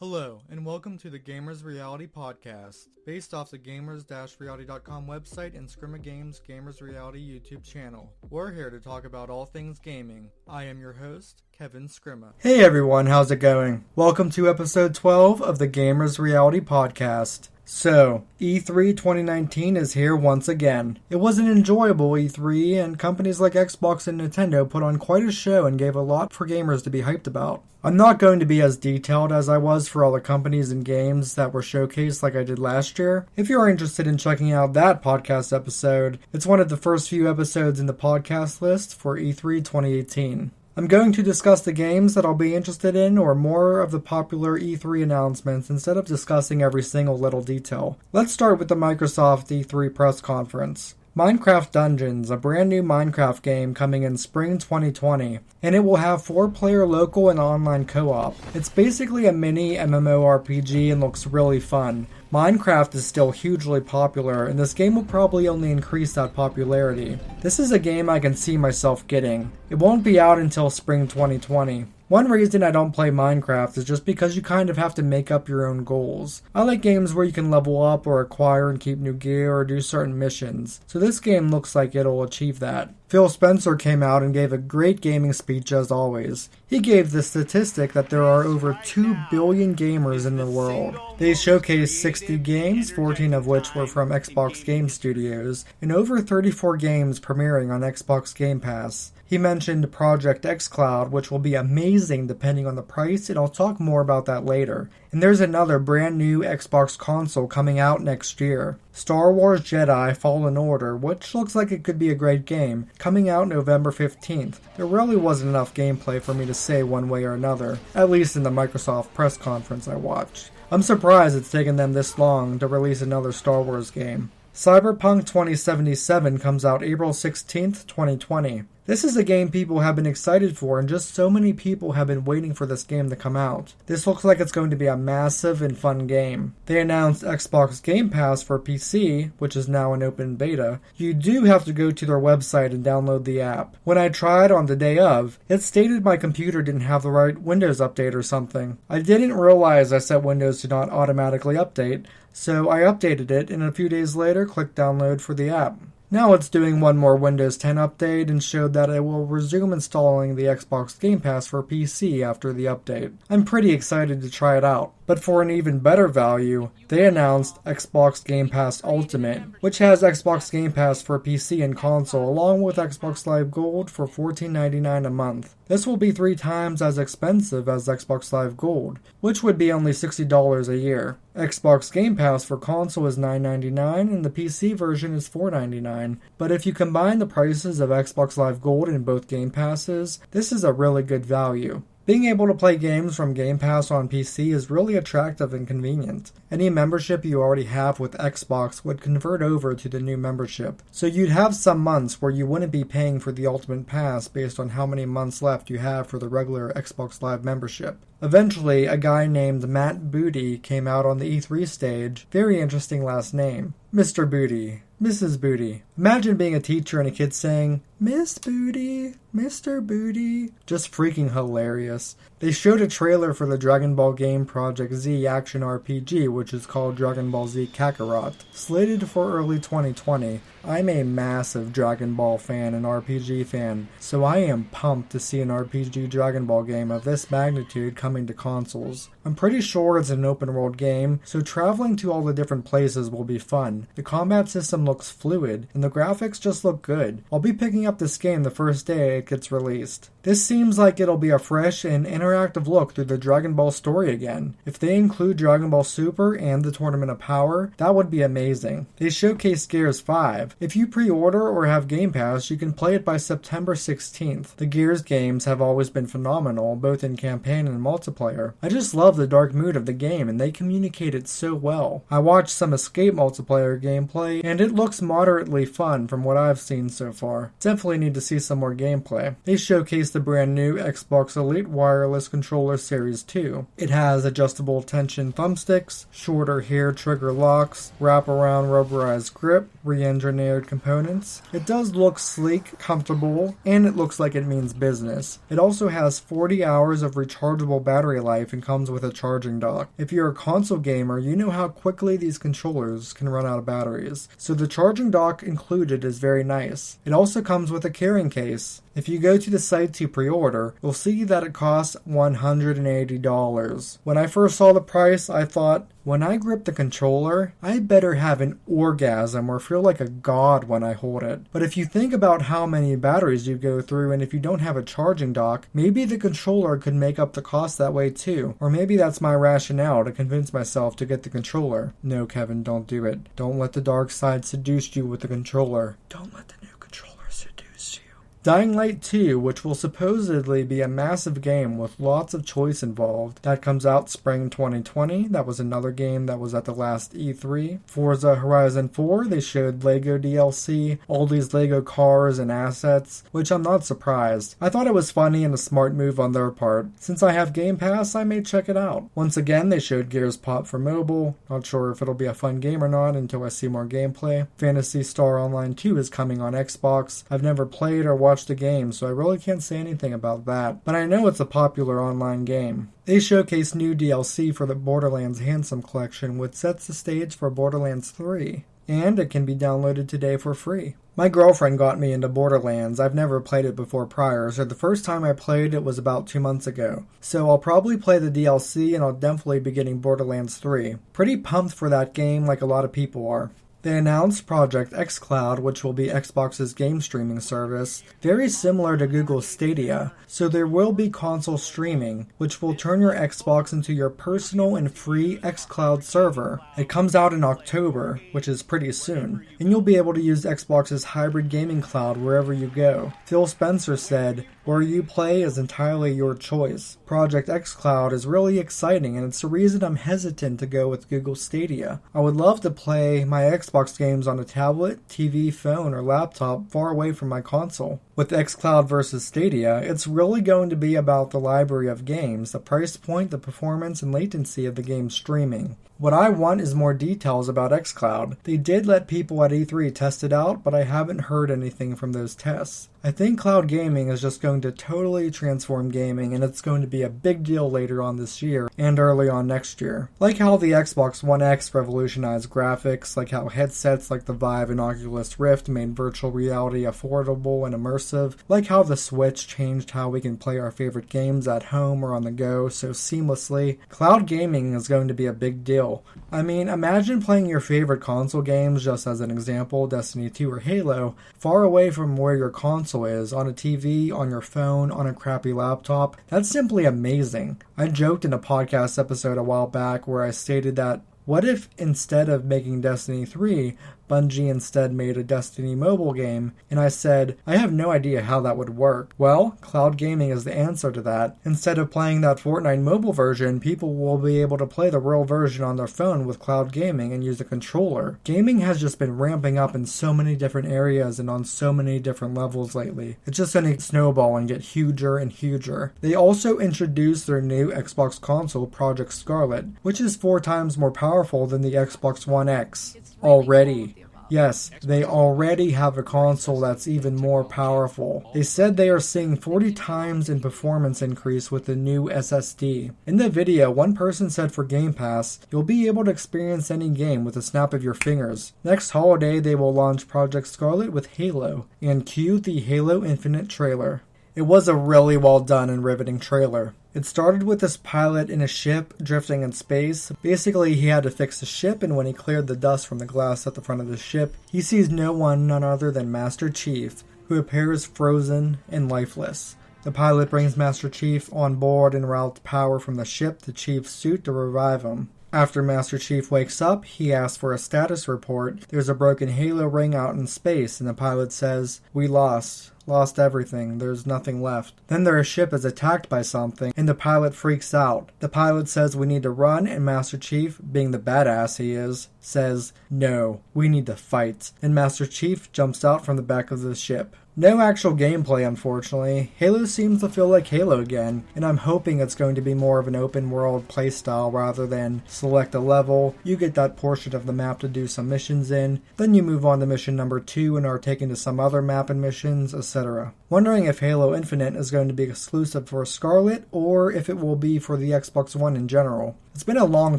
Hello, and welcome to the Gamers Reality Podcast, based off the gamers-reality.com website and Scrimma Games Gamers Reality YouTube channel. We're here to talk about all things gaming. I am your host, Kevin Scrimma. Hey everyone, how's it going? Welcome to episode 12 of the Gamers Reality Podcast. So, E3 2019 is here once again. It was an enjoyable E3, and companies like Xbox and Nintendo put on quite a show and gave a lot for gamers to be hyped about. I'm not going to be as detailed as I was for all the companies and games that were showcased like I did last year. If you're interested in checking out that podcast episode, it's one of the first few episodes in the podcast list for E3 2018. I'm going to discuss the games that I'll be interested in or more of the popular E3 announcements instead of discussing every single little detail. Let's start with the Microsoft E3 press conference. Minecraft Dungeons, a brand new Minecraft game coming in spring 2020, and it will have 4-player local and online co-op. It's basically a mini MMORPG and looks really fun. Minecraft is still hugely popular, and this game will probably only increase that popularity. This is a game I can see myself getting. It won't be out until spring 2020. One reason I don't play Minecraft is just because you kind of have to make up your own goals. I like games where you can level up or acquire and keep new gear or do certain missions, so this game looks like it'll achieve that. Phil Spencer came out and gave a great gaming speech as always. He gave the statistic that there are over 2 billion gamers in the world. They showcased 60 games, 14 of which were from Xbox Game Studios, and over 34 games premiering on Xbox Game Pass. He mentioned Project xCloud, which will be amazing depending on the price, and I'll talk more about that later. And there's another brand new Xbox console coming out next year. Star Wars Jedi Fallen Order, which looks like it could be a great game, coming out November 15th. There really wasn't enough gameplay for me to say one way or another, at least in the Microsoft press conference I watched. I'm surprised it's taken them this long to release another Star Wars game. Cyberpunk 2077 comes out April 16th, 2020. This is a game people have been excited for, and just so many people have been waiting for this game to come out. This looks like it's going to be a massive and fun game. They announced Xbox Game Pass for PC, which is now in open beta. You do have to go to their website and download the app. When I tried on the day of, it stated my computer didn't have the right Windows update or something. I didn't realize I set Windows to not automatically update, so I updated it and a few days later clicked download for the app. Now it's doing one more Windows 10 update and showed that it will resume installing the Xbox Game Pass for PC after the update. I'm pretty excited to try it out. But for an even better value, they announced Xbox Game Pass Ultimate, which has Xbox Game Pass for PC and console along with Xbox Live Gold for $14.99 a month. This will be 3 times as expensive as Xbox Live Gold, which would be only $60 a year. Xbox Game Pass for console is $9.99 and the PC version is $4.99, but if you combine the prices of Xbox Live Gold and both Game Passes, this is a really good value. Being able to play games from Game Pass on PC is really attractive and convenient. Any membership you already have with Xbox would convert over to the new membership, so you'd have some months where you wouldn't be paying for the Ultimate Pass based on how many months left you have for the regular Xbox Live membership. Eventually, a guy named Matt Booty came out on the E3 stage. Very interesting last name. Mr. Booty. Mrs. Booty. Imagine being a teacher and a kid saying, Miss Booty, Mr. Booty. Just freaking hilarious. They showed a trailer for the Dragon Ball game Project Z action RPG, which is called Dragon Ball Z Kakarot, slated for early 2020. I'm a massive Dragon Ball fan and RPG fan, so I am pumped to see an RPG Dragon Ball game of this magnitude coming to consoles. I'm pretty sure it's an open world game, so traveling to all the different places will be fun. The combat system looks fluid, and the graphics just look good. I'll be picking up this game the first day it gets released. This seems like it'll be a fresh and interactive look through the Dragon Ball story again. If they include Dragon Ball Super and the Tournament of Power, that would be amazing. They showcased Gears 5. If you pre-order or have Game Pass, you can play it by September 16th. The Gears games have always been phenomenal, both in campaign and multiplayer. I just love the dark mood of the game, and they communicate it so well. I watched some Escape multiplayer gameplay, and it looks moderately fun from what I've seen so far. Definitely need to see some more gameplay. They showcased the brand new Xbox Elite Wireless Controller Series 2. It has adjustable tension thumbsticks, shorter hair trigger locks, wraparound rubberized grip, re-engineered engineered components. It does look sleek, comfortable, and it looks like it means business. It also has 40 hours of rechargeable battery life and comes with a charging dock. If you're a console gamer, you know how quickly these controllers can run out of batteries, so the charging dock included is very nice. It also comes with a carrying case. If you go to the site to pre-order, you'll see that it costs $180. When I first saw the price, I thought, when I grip the controller, I better have an orgasm or feel like a god when I hold it. But if you think about how many batteries you go through, and if you don't have a charging dock, maybe the controller could make up the cost that way too. Or maybe that's my rationale to convince myself to get the controller. No, Kevin, don't do it. Don't let the dark side seduce you with the controller. Don't let the new controller seduce you. Dying Light 2, which will supposedly be a massive game with lots of choice involved. That comes out spring 2020. That was another game that was at the last E3. Forza Horizon 4, they showed LEGO DLC, all these LEGO cars and assets, which I'm not surprised. I thought it was funny and a smart move on their part. Since I have Game Pass, I may check it out. Once again, they showed Gears Pop for mobile. Not sure if it'll be a fun game or not until I see more gameplay. Phantasy Star Online 2 is coming on Xbox. I've never played or watched the game, so I really can't say anything about that, but I know it's a popular online game. They showcase new DLC for the Borderlands Handsome Collection, which sets the stage for Borderlands 3, and it can be downloaded today for free. My girlfriend got me into Borderlands. I've never played it before prior, so the first time I played it was about 2 months ago. So I'll probably play the DLC, and I'll definitely be getting Borderlands 3. Pretty pumped for that game like a lot of people are. They announced Project xCloud, which will be Xbox's game streaming service, very similar to Google Stadia, so there will be console streaming, which will turn your Xbox into your personal and free xCloud server. It comes out in October, which is pretty soon, and you'll be able to use Xbox's hybrid gaming cloud wherever you go. Phil Spencer said, "Where you play is entirely your choice." Project xCloud is really exciting, and it's the reason I'm hesitant to go with Google Stadia. I would love to play my Xbox games on a tablet, TV, phone, or laptop far away from my console. With xCloud versus Stadia, it's really going to be about the library of games, the price point, the performance, and latency of the game streaming. What I want is more details about xCloud. They did let people at E3 test it out, but I haven't heard anything from those tests. I think cloud gaming is just going to totally transform gaming, and it's going to be a big deal later on this year and early on next year. Like how the Xbox One X revolutionized graphics, like how headsets like the Vive and Oculus Rift made virtual reality affordable and immersive, like how the Switch changed how we can play our favorite games at home or on the go so seamlessly. Cloud gaming is going to be a big deal. I mean, imagine playing your favorite console games, just as an example, Destiny 2 or Halo, far away from where your console is, on a TV, on your phone, on a crappy laptop. That's simply amazing. I joked in a podcast episode a while back where I stated that, what if instead of making Destiny 3, Bungie instead made a Destiny mobile game, and I said, I have no idea how that would work. Well, cloud gaming is the answer to that. Instead of playing that Fortnite mobile version, people will be able to play the real version on their phone with cloud gaming and use a controller. Gaming has just been ramping up in so many different areas and on so many different levels lately. It's just going to snowball and get huger and huger. They also introduced their new Xbox console, Project Scarlet, which is 4 times more powerful than the Xbox One X. Already. Yes, they already have a console that's even more powerful. They said they are seeing 40 times in performance increase with the new SSD. In the video, one person said for Game Pass, you'll be able to experience any game with a snap of your fingers. Next holiday, they will launch Project Scarlet with Halo, and cue the Halo Infinite trailer. It was a really well done and riveting trailer. It started with this pilot in a ship drifting in space. Basically, he had to fix the ship, and when he cleared the dust from the glass at the front of the ship, he sees none other than Master Chief, who appears frozen and lifeless. The pilot brings Master Chief on board and routes power from the ship to Chief's suit to revive him. After Master Chief wakes up, he asks for a status report. There's a broken Halo ring out in space, and the pilot says, "We lost." lost everything, there's nothing left. Then their ship is attacked by something, and the pilot freaks out. The pilot says we need to run, and Master Chief, being the badass he is, says, no, we need to fight. And Master Chief jumps out from the back of the ship. No actual gameplay, unfortunately. Halo seems to feel like Halo again, and I'm hoping it's going to be more of an open world playstyle rather than select a level, you get that portion of the map to do some missions in, then you move on to mission number 2 and are taken to some other map and missions, etc. Wondering if Halo Infinite is going to be exclusive for Scarlet, or if it will be for the Xbox One in general. It's been a long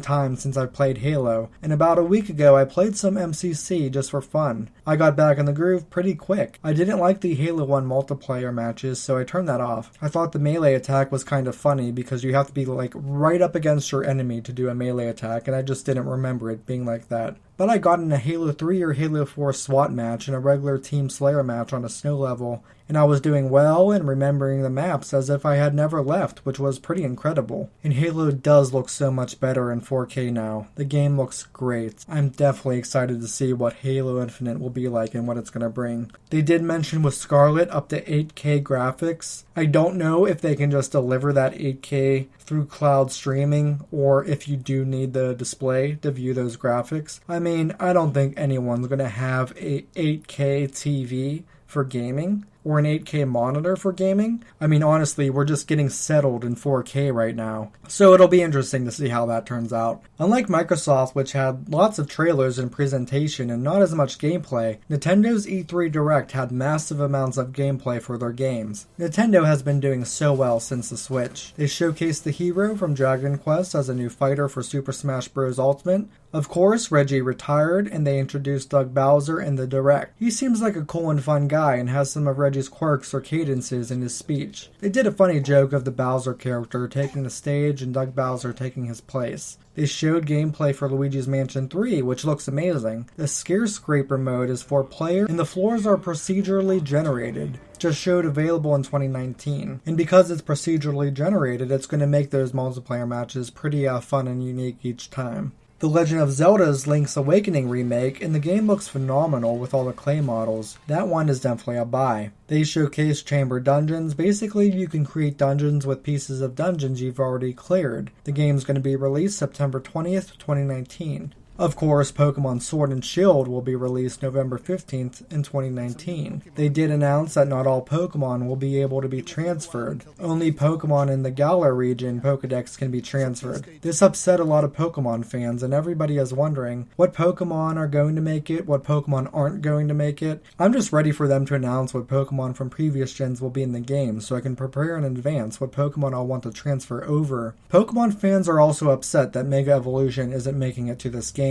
time since I've played Halo, and about a week ago I played some MCC just for fun. I got back in the groove pretty quick. I didn't like the Halo 1 multiplayer matches, so I turned that off. I thought the melee attack was kind of funny because you have to be like right up against your enemy to do a melee attack, and I just didn't remember it being like that. But I got in a Halo 3 or Halo 4 SWAT match and a regular Team Slayer match on a snow level, and I was doing well and remembering the maps as if I had never left, which was pretty incredible. And Halo does look so much better in 4K now. The game looks great. I'm definitely excited to see what Halo Infinite will be like and what it's going to bring. They did mention with Scarlet up to 8K graphics. I don't know if they can just deliver that 8K through cloud streaming, or if you do need the display to view those graphics. I mean, I don't think anyone's going to have a 8K TV for gaming, or an 8K monitor for gaming. I mean, honestly, we're just getting settled in 4K right now. So it'll be interesting to see how that turns out. Unlike Microsoft, which had lots of trailers and presentation and not as much gameplay, Nintendo's E3 Direct had massive amounts of gameplay for their games. Nintendo has been doing so well since the Switch. They showcased the hero from Dragon Quest as a new fighter for Super Smash Bros. Ultimate. Of course, Reggie retired, and they introduced Doug Bowser in the Direct. He seems like a cool and fun guy and has some of Reggie's quirks or cadences in his speech. They did a funny joke of the Bowser character taking the stage and Doug Bowser taking his place. They showed gameplay for Luigi's Mansion 3, which looks amazing. The Scarescraper mode is 4-player, and the floors are procedurally generated. Just showed available in 2019. And because it's procedurally generated, it's going to make those multiplayer matches pretty fun and unique each time. The Legend of Zelda's Link's Awakening remake, and the game looks phenomenal with all the clay models. That one is definitely a buy. They showcase chamber dungeons. Basically, you can create dungeons with pieces of dungeons you've already cleared. The game's going to be released September 20th, 2019. Of course, Pokemon Sword and Shield will be released November 15th in 2019. They did announce that not all Pokemon will be able to be transferred. Only Pokemon in the Galar region Pokedex can be transferred. This upset a lot of Pokemon fans, and everybody is wondering what Pokemon are going to make it, what Pokemon aren't going to make it. I'm just ready for them to announce what Pokemon from previous gens will be in the game, so I can prepare in advance what Pokemon I'll want to transfer over. Pokemon fans are also upset that Mega Evolution isn't making it to this game.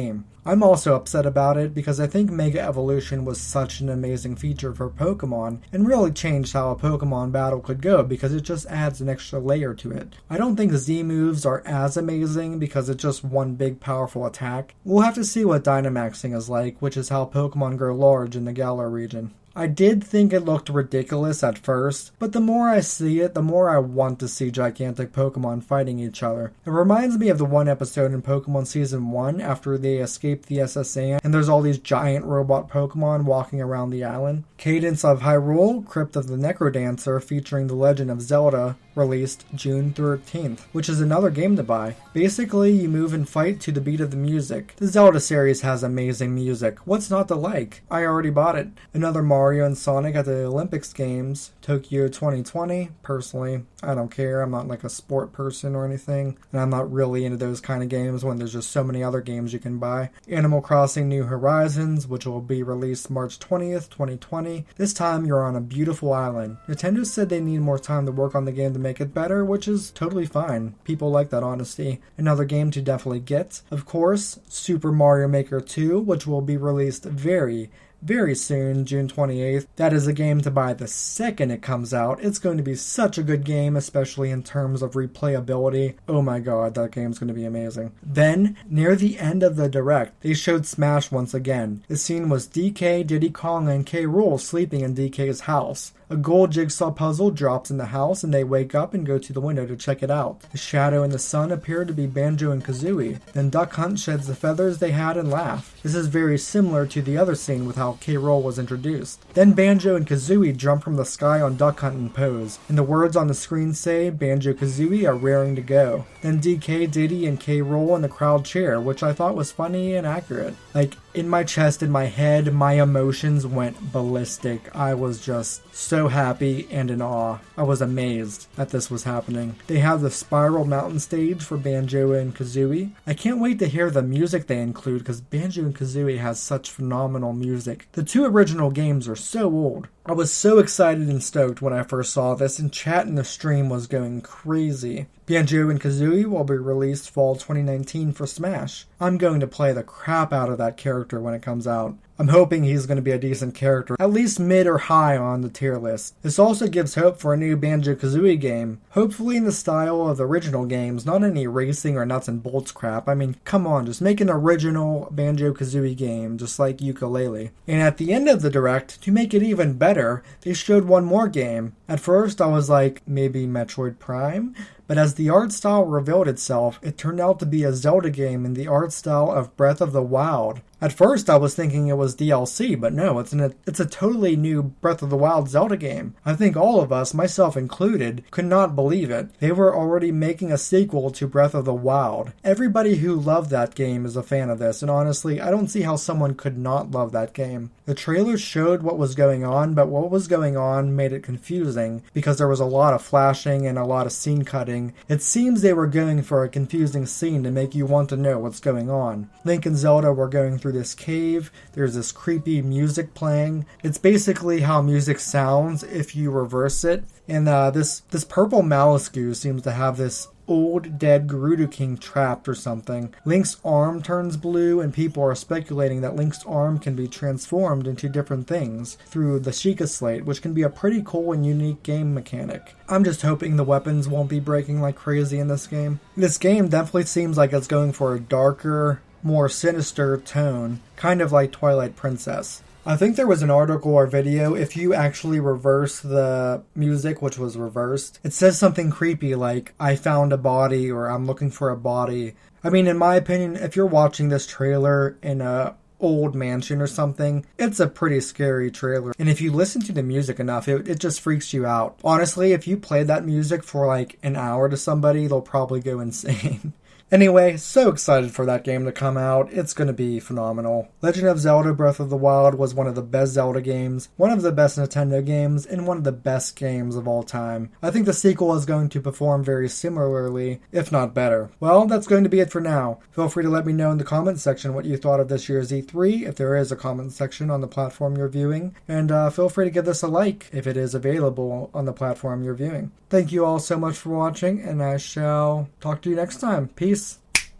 I'm also upset about it because I think Mega Evolution was such an amazing feature for Pokemon and really changed how a Pokemon battle could go because it just adds an extra layer to it. I don't think Z moves are as amazing because it's just one big powerful attack. We'll have to see what Dynamaxing is like, which is how Pokemon grow large in the Galar region. I did think it looked ridiculous at first, but the more I see it, the more I want to see gigantic Pokemon fighting each other. It reminds me of the one episode in Pokemon Season 1 after they escape the SSA and there's all these giant robot Pokemon walking around the island. Cadence of Hyrule, Crypt of the Necrodancer featuring The Legend of Zelda, released June 13th, which is another game to buy. Basically, you move and fight to the beat of the music. The Zelda series has amazing music. What's not to like? I already bought it. Another Mario and Sonic at the Olympics Games, Tokyo 2020. Personally, I don't care. I'm not like a sport person or anything, and I'm not really into those kind of games when there's just so many other games you can buy. Animal Crossing New Horizons, which will be released March 20th, 2020. This time, you're on a beautiful island. Nintendo said they need more time to work on the game to make it better, which is totally fine. People like that honesty. Another game to definitely get, of course, Super Mario Maker 2, which will be released very soon, June 28th. That is a game to buy the second it comes out. It's going to be such a good game, especially in terms of replayability. Oh my god, that game's going to be amazing. Then, near the end of the Direct, they showed Smash once again. The scene was DK, Diddy Kong, and K. Rool sleeping in DK's house. A gold jigsaw puzzle drops in the house and they wake up and go to the window to check it out. The shadow and the sun appear to be Banjo and Kazooie. Then Duck Hunt sheds the feathers they had and laugh. This is very similar to the other scene with how how K. Rool was introduced. Then Banjo and Kazooie jump from the sky on Duck Hunt and pose, and the words on the screen say, Banjo-Kazooie are raring to go. Then DK, Diddy, and K. Rool in the crowd cheer, which I thought was funny and accurate. Like, in my chest, in my head, my emotions went ballistic. I was just so happy and in awe. I was amazed that this was happening. They have the Spiral Mountain stage for Banjo and Kazooie. I can't wait to hear the music they include because Banjo and Kazooie has such phenomenal music. The two original games are so old. I was so excited and stoked when I first saw this, and chat in the stream was going crazy. Banjo and Kazooie will be released fall 2019 for Smash. I'm going to play the crap out of that character when it comes out. I'm hoping he's going to be a decent character, at least mid or high on the tier list. This also gives hope for a new Banjo-Kazooie game, hopefully in the style of the original games, not any racing or nuts and bolts crap. I mean, come on, just make an original Banjo-Kazooie game, just like Yooka-Laylee. And at the end of the Direct, to make it even better, they showed one more game. At first, I was like, maybe Metroid Prime? But as the art style revealed itself, it turned out to be a Zelda game in the art style of Breath of the Wild. At first, I was thinking it was DLC, but no, it's a totally new Breath of the Wild Zelda game. I think all of us, myself included, could not believe it. They were already making a sequel to Breath of the Wild. Everybody who loved that game is a fan of this, and honestly, I don't see how someone could not love that game. The trailer showed what was going on, but what was going on made it confusing because there was a lot of flashing and a lot of scene cutting. It seems they were going for a confusing scene to make you want to know what's going on. Link and Zelda were going through this cave. There's this creepy music playing. It's basically how music sounds if you reverse it. And this purple Malasku seems to have this old dead Gerudo King trapped or something. Link's arm turns blue, and people are speculating that Link's arm can be transformed into different things through the Sheikah Slate, which can be a pretty cool and unique game mechanic. I'm just hoping the weapons won't be breaking like crazy in this game. This game definitely seems like it's going for a darker, more sinister tone, kind of like Twilight Princess. I think there was an article or video, if you actually reverse the music, which was reversed, it says something creepy like, I found a body, or I'm looking for a body. I mean, in my opinion, if you're watching this trailer in a old mansion or something, it's a pretty scary trailer. And if you listen to the music enough, it just freaks you out. Honestly, if you play that music for like an hour to somebody, they'll probably go insane. Anyway, so excited for that game to come out. It's going to be phenomenal. Legend of Zelda Breath of the Wild was one of the best Zelda games, one of the best Nintendo games, and one of the best games of all time. I think the sequel is going to perform very similarly, if not better. Well, that's going to be it for now. Feel free to let me know in the comments section what you thought of this year's E3, if there is a comment section on the platform you're viewing, and feel free to give this a like if it is available on the platform you're viewing. Thank you all so much for watching, and I shall talk to you next time. Peace.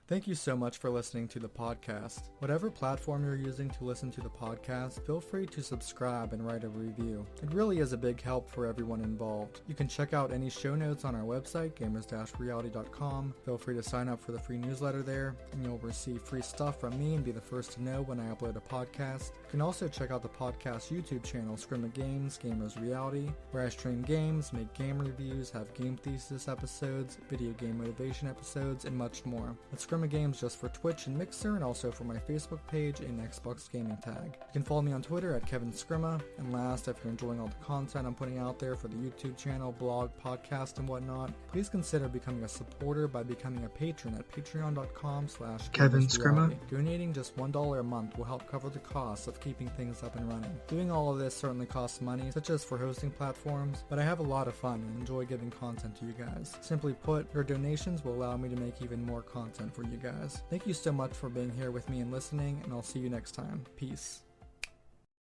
Thank you so much for listening to the podcast. Whatever platform you're using to listen to the podcast, feel free to subscribe and write a review. It really is a big help for everyone involved. You can check out any show notes on our website, gamers-reality.com. Feel free to sign up for the free newsletter there, and you'll receive free stuff from me and be the first to know when I upload a podcast. You can also check out the podcast YouTube channel, Scrim of Games, Gamers Reality, where I stream games, make game reviews, have game thesis episodes, video game motivation episodes, and much more. It's Scrim of Games just for Twitch and Mixer, and also for my Facebook page and Xbox Gaming Tag. You can follow me on Twitter at Kevin Scrima. And last, if you're enjoying all the content I'm putting out there for the YouTube channel, blog, podcast, and whatnot, please consider becoming a supporter by becoming a patron at patreon.com/Kevin Scrima. Donating just $1 a month will help cover the costs of keeping things up and running. Doing all of this certainly costs money, such as for hosting platforms, but I have a lot of fun and enjoy giving content to you guys. Simply put, your donations will allow me to make even more content for you guys. Thank you so much for being here with me and listening, and I'll see you next time. Peace.